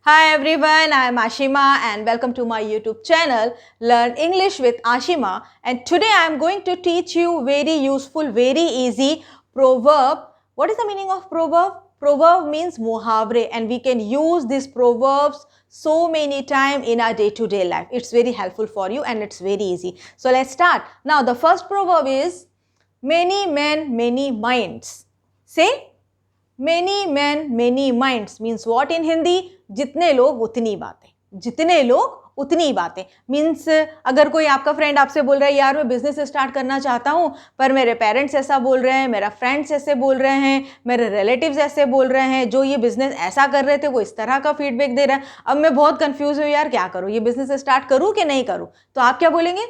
Hi everyone, I am Ashima and welcome to my YouTube channel Learn English with Ashima, and today I am going to teach you very useful, very easy proverb. What is the meaning of proverb? Proverb means muhavre, and we can use these proverbs so many times in our day-to-day life. It's very helpful for you and it's very easy. So let's start. Now the first proverb is many men, many minds. Say many men, many minds means what in Hindi? जितने लोग उतनी बातें, जितने लोग उतनी बातें means अगर कोई आपका फ्रेंड आपसे बोल रहा है यार मैं बिजनेस स्टार्ट करना चाहता हूँ पर मेरे पेरेंट्स ऐसा बोल रहे हैं, मेरा फ्रेंड्स ऐसे बोल रहे हैं, मेरे रिलेटिव्स ऐसे बोल रहे हैं, जो ये बिजनेस ऐसा कर रहे थे वो इस तरह का फीडबैक दे रहा है, अब मैं बहुत कंफ्यूज हूँ यार क्या करूँ, ये बिजनेस स्टार्ट करूँ कि नहीं करूँ? तो आप क्या बोलेंगे?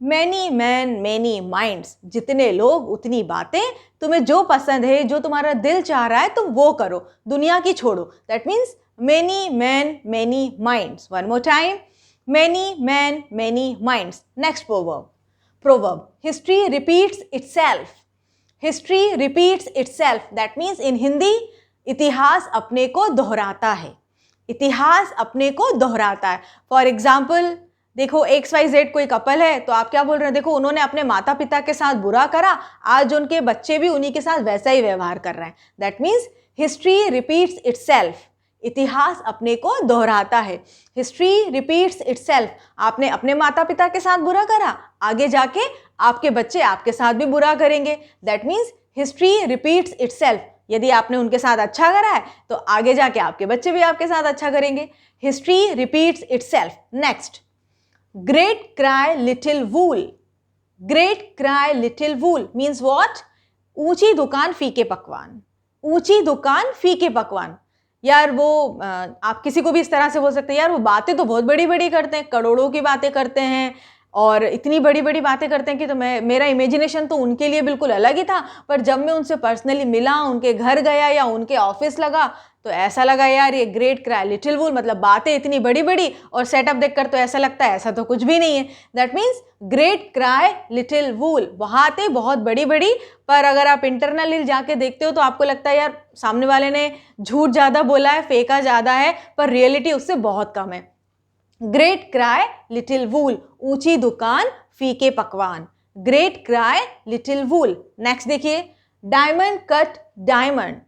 मैनी मैन मैनी माइंड्स, जितने लोग उतनी बातें, तुम्हें जो पसंद है, जो तुम्हारा दिल चाह रहा है तुम वो करो, दुनिया की छोड़ो. That means many men, many minds. One more time. Many men, many minds. Next proverb. Proverb. History repeats itself. History repeats itself. That means in Hindi, इतिहास अपने को दोहराता है. इतिहास अपने को दोहराता है. For example, देखो XYZ कोई कपल है तो आप क्या बोल रहे हैं? देखो उन्होंने अपने माता पिता के साथ बुरा करा, आज उनके बच्चे भी उन्हीं के साथ वैसा ही व्यवहार कर रहे हैं. That means history repeats itself. इतिहास अपने को दोहराता है. History repeats itself. आपने अपने माता पिता के साथ बुरा करा, आगे जाके आपके बच्चे आपके साथ भी बुरा करेंगे. That means history repeats itself. यदि आपने उनके साथ अच्छा करा है तो आगे जाके आपके बच्चे भी आपके साथ अच्छा करेंगे. History repeats itself. Next, great cry little wool. Great cry little wool means what? ऊंची दुकान फीके पकवान. ऊंची दुकान फीके पकवान. यार वो आप किसी को भी इस तरह से बोल सकते हैं यार वो बातें तो बहुत बड़ी बड़ी करते हैं, करोड़ों की बातें करते हैं और इतनी बड़ी बड़ी बातें करते हैं कि तो मेरा इमेजिनेशन तो उनके लिए बिल्कुल अलग ही था, पर जब मैं उनसे पर्सनली मिला, उनके घर गया या उनके ऑफिस लगा तो ऐसा लगा यार ये ग्रेट क्राई लिटिल वूल, मतलब बातें इतनी बड़ी बड़ी और सेटअप देखकर तो ऐसा लगता है ऐसा तो कुछ भी नहीं है. That means great cry little wool, बातें बहुत बड़ी बड़ी, पर अगर आप इंटरनली जाके देखते हो तो आपको लगता है यार सामने वाले ने झूठ ज़्यादा बोला है, फेंका ज़्यादा है, पर रियलिटी उससे बहुत कम है. ग्रेट क्राई लिटिल वूल, ऊंची दुकान फीके पकवान. ग्रेट क्राई लिटिल वूल. नेक्स्ट देखिए, diamond cut diamond.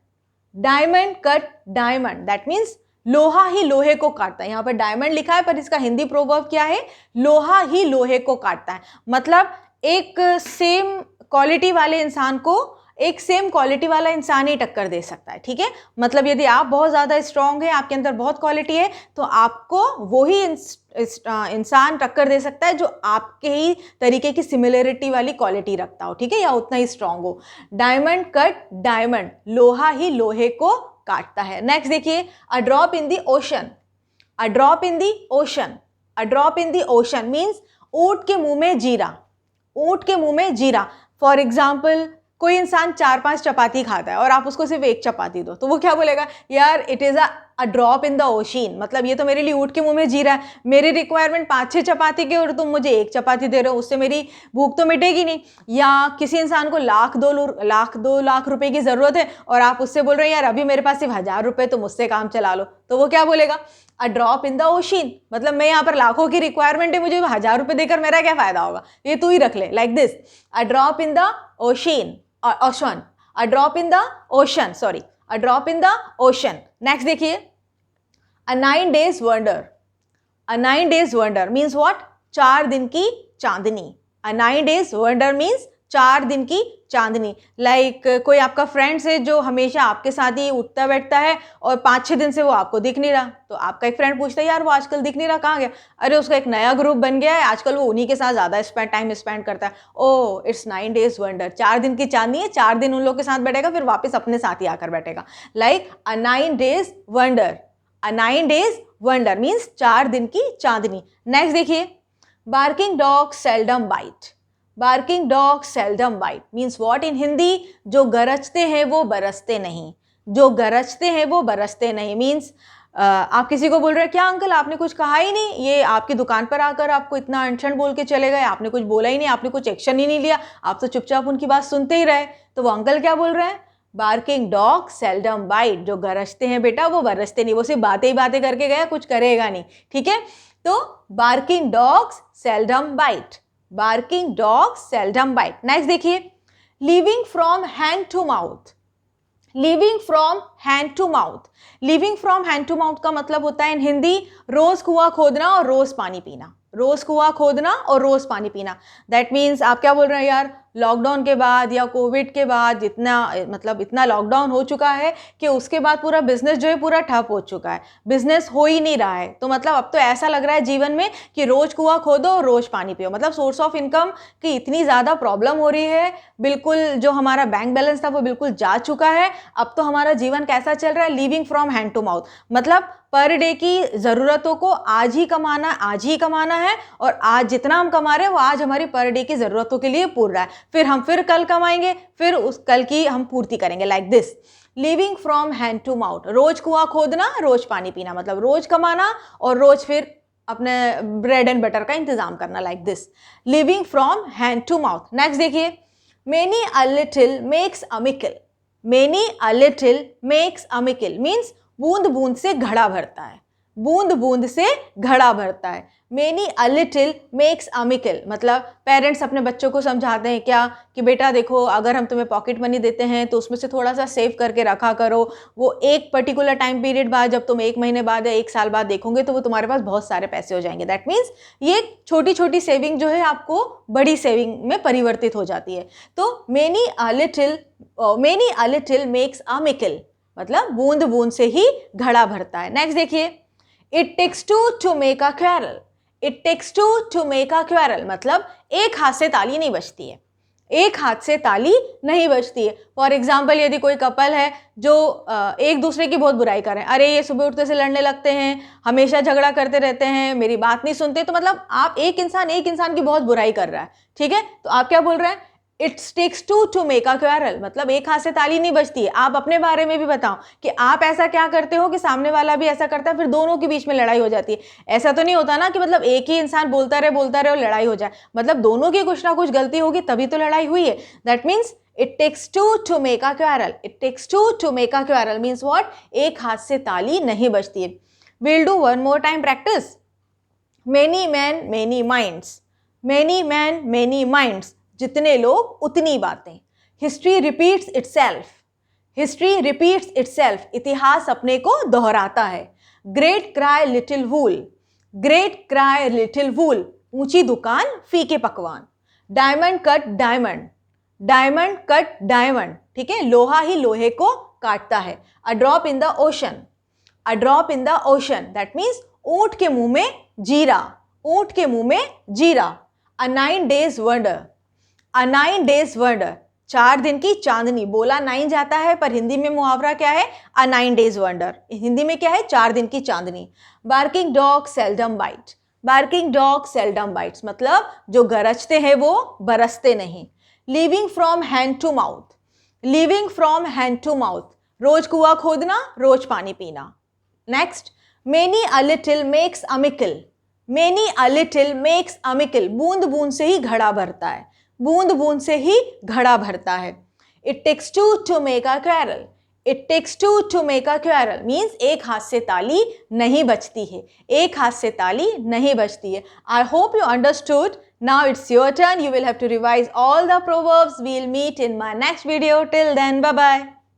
Diamond cut diamond. That means लोहा ही लोहे को काटता है. यहाँ पर डायमंड लिखा है पर इसका हिंदी प्रोवर्ब क्या है? लोहा ही लोहे को काटता है. मतलब एक सेम क्वालिटी वाले इंसान को एक सेम क्वालिटी वाला इंसान ही टक्कर दे सकता है. ठीक है, मतलब यदि आप बहुत ज़्यादा स्ट्रांग है, आपके अंदर बहुत क्वालिटी है, तो आपको वही इंसान टक्कर दे सकता है जो आपके ही तरीके की सिमिलरिटी वाली क्वालिटी रखता हो. ठीक है, या उतना ही स्ट्रांग हो. डायमंड कट डायमंड, लोहा ही लोहे को काटता है. नेक्स्ट देखिए, a drop in the ocean. A drop in the ocean. A drop in the ocean means ऊंट के मुंह में जीरा. ऊंट के मुंह में जीरा. फॉर एग्जाम्पल, कोई इंसान 4-5 चपाती खाता है और आप उसको सिर्फ एक चपाती दो तो वो क्या बोलेगा? यार it is a drop in the ocean, मतलब ये तो मेरे लिए ऊँट के मुंह में जी रहा है. मेरी रिक्वायरमेंट 5-6 चपाती की और तुम मुझे एक चपाती दे रहे हो, उससे मेरी भूख तो मिटेगी नहीं. या किसी इंसान को दो लाख रुपए की ज़रूरत है और आप उससे बोल रहे हैं यार अभी मेरे पास सिर्फ 1000 रुपये, तुम मुझसे काम चला लो, तो वो क्या बोलेगा? A drop in the ocean. मतलब मैं यहाँ पर लाखों की रिक्वायरमेंट है, मुझे 1000 रुपये देकर मेरा क्या फ़ायदा होगा, ये तू ही रख ले. Like this, a drop in the ocean. Ocean, a drop in the ocean, sorry, a drop in the ocean. Next देखिए, अ 9 days wonder. A 9 days wonder means what? 4 दिन की चांदनी. अ 9 days वंडर मीन्स 4 दिन की चांदनी. लाइक कोई आपका friends है जो हमेशा आपके साथ ही उठता बैठता है और 5-6 दिन से वो आपको दिख नहीं रहा, तो आपका एक फ्रेंड पूछता है यार वो आजकल दिख नहीं रहा, कहाँ गया? अरे उसका एक नया ग्रुप बन गया है, आजकल वो उन्हीं के साथ ज़्यादा टाइम स्पेंड करता है. Oh it's 9 days wonder. 4 दिन की चांदनी है, 4 दिन उन लोग के साथ बैठेगा, फिर वापस अपने साथ ही आकर बैठेगा. Like a 9 days wonder. A 9 days wonder means 4 दिन की चांदनी. नेक्स्ट देखिए, barking dog seldom bite. Barking dog seldom bite means what in Hindi? जो गरजते हैं वो बरसते नहीं. जो गरजते हैं वो बरसते नहीं मीन्स आप किसी को बोल रहे हैं क्या अंकल आपने कुछ कहा ही नहीं, ये आपकी दुकान पर आकर आपको इतना अनशन बोल के चले गए, आपने कुछ बोला ही नहीं, आपने कुछ एक्शन ही नहीं लिया, आप तो चुपचाप उनकी बात सुनते ही रहे. तो वो अंकल क्या बोल रहे हैं? बार्किंग डॉग सेल्डम बाइट, जो गरजते हैं बेटा वो बरसते नहीं, वो सिर्फ बातें ही बातें करके गया, कुछ करेगा नहीं, ठीक है। तो barking dogs seldom bite, barking dogs seldom bite. Next देखिए, living from hand to mouth, living from hand to mouth, living from hand to mouth का मतलब होता है इन हिंदी रोज कुआं खोदना और रोज पानी पीना, रोज कुआं खोदना और रोज पानी पीना। दैट मीन्स आप क्या बोल रहे हैं यार, लॉकडाउन के बाद या कोविड के बाद जितना मतलब इतना लॉकडाउन हो चुका है कि उसके बाद पूरा बिजनेस जो है पूरा ठप हो चुका है, बिजनेस हो ही नहीं रहा है। तो मतलब अब तो ऐसा लग रहा है जीवन में कि रोज कुआं खोदो और रोज पानी पियो, मतलब सोर्स ऑफ इनकम की इतनी ज़्यादा प्रॉब्लम हो रही है, बिल्कुल जो हमारा बैंक बैलेंस था वो बिल्कुल जा चुका है। अब तो हमारा जीवन कैसा चल रहा है, living from hand to mouth, मतलब पर डे की ज़रूरतों को आज ही कमाना, आज ही कमाना है, और आज जितना हम कमा रहे हैं वो आज हमारी पर डे की ज़रूरतों के लिए पूर रहा है, फिर हम फिर कल कमाएंगे, फिर उस कल की हम पूर्ति करेंगे, like this. Living from hand to mouth, रोज कुआं खोदना रोज पानी पीना, मतलब रोज कमाना और रोज फिर अपने ब्रेड एंड बटर का इंतजाम करना, like this, living from hand to mouth. Next देखिए, many a little makes a mickle, many a little makes a mickle means बूंद बूंद से घड़ा भरता है, बूंद बूंद से घड़ा भरता है। Many a little makes a mickle, मतलब पेरेंट्स अपने बच्चों को समझाते हैं क्या कि बेटा देखो, अगर हम तुम्हें पॉकेट मनी देते हैं तो उसमें से थोड़ा सा सेव करके रखा करो, वो एक पर्टिकुलर टाइम पीरियड बाद जब तुम 1 महीने बाद या 1 साल बाद देखोगे तो वो तुम्हारे पास बहुत सारे पैसे हो जाएंगे। दैट मीन्स ये छोटी छोटी सेविंग जो है आपको बड़ी सेविंग में परिवर्तित हो जाती है। तो many a little makes a mickle, मतलब बूंद बूंद से ही घड़ा भरता है। नेक्स्ट देखिए, it takes two to make a quarrel, it takes two to make a quarrel, मतलब एक हाथ से ताली नहीं बजती है, एक हाथ से ताली नहीं बजती है। फॉर एग्जाम्पल यदि कोई कपल है जो एक दूसरे की बहुत बुराई कर रहे हैं, अरे ये सुबह उठते से लड़ने लगते हैं, हमेशा झगड़ा करते रहते हैं, मेरी बात नहीं सुनते, तो मतलब आप एक इंसान की बहुत बुराई कर रहा है, ठीक है। तो आप क्या बोल रहे हैं, it takes two to make a quarrel, मतलब एक हाथ से ताली नहीं बजती है। आप अपने बारे में भी बताओ कि आप ऐसा क्या करते हो कि सामने वाला भी ऐसा करता है, फिर दोनों के बीच में लड़ाई हो जाती है। ऐसा तो नहीं होता ना कि मतलब एक ही इंसान बोलता रहे और लड़ाई हो जाए, मतलब दोनों की कुछ ना कुछ गलती होगी तभी तो लड़ाई हुई है। That means it takes two to make a quarrel, it takes two to make a quarrel means what, एक हाथ से ताली नहीं बजती है। Will do one more time practice, many man many minds, many man many minds, जितने लोग उतनी बातें। History repeats itself, history repeats itself, इतिहास अपने को दोहराता है। Great cry little wool, great cry little wool, ऊंची दुकान फीके पकवान। Diamond cut diamond, diamond cut diamond, ठीक है, लोहा ही लोहे को काटता है। A drop in the ocean, a drop in the ocean, that means ऊंट के मुंह में जीरा, ऊंट के मुंह में जीरा। अ 9 days wonder, a 9 days wonder, 4 दिन की चांदनी, बोला 9 जाता है पर हिंदी में मुहावरा क्या है, अ 9 days वंडर, हिंदी में क्या है, 4 दिन की चांदनी। Barking dog seldom bite, barking dog seldom bites, मतलब जो गरजते हैं वो बरसते नहीं। Living from hand to mouth, living from hand to mouth, रोज कुआं खोदना रोज पानी पीना। Next, many a little makes a mickle, many a little makes a mickle, बूंद बूंद से ही घड़ा भरता है, बूंद बूंद से ही घड़ा भरता है। It takes two to make a quarrel, it takes two to make a quarrel means एक हाथ से ताली नहीं बजती है, एक हाथ से ताली नहीं बजती है। I hope you understood. Now it's your turn. You will have to revise all the proverbs. We'll meet in my next video. Till then, bye bye.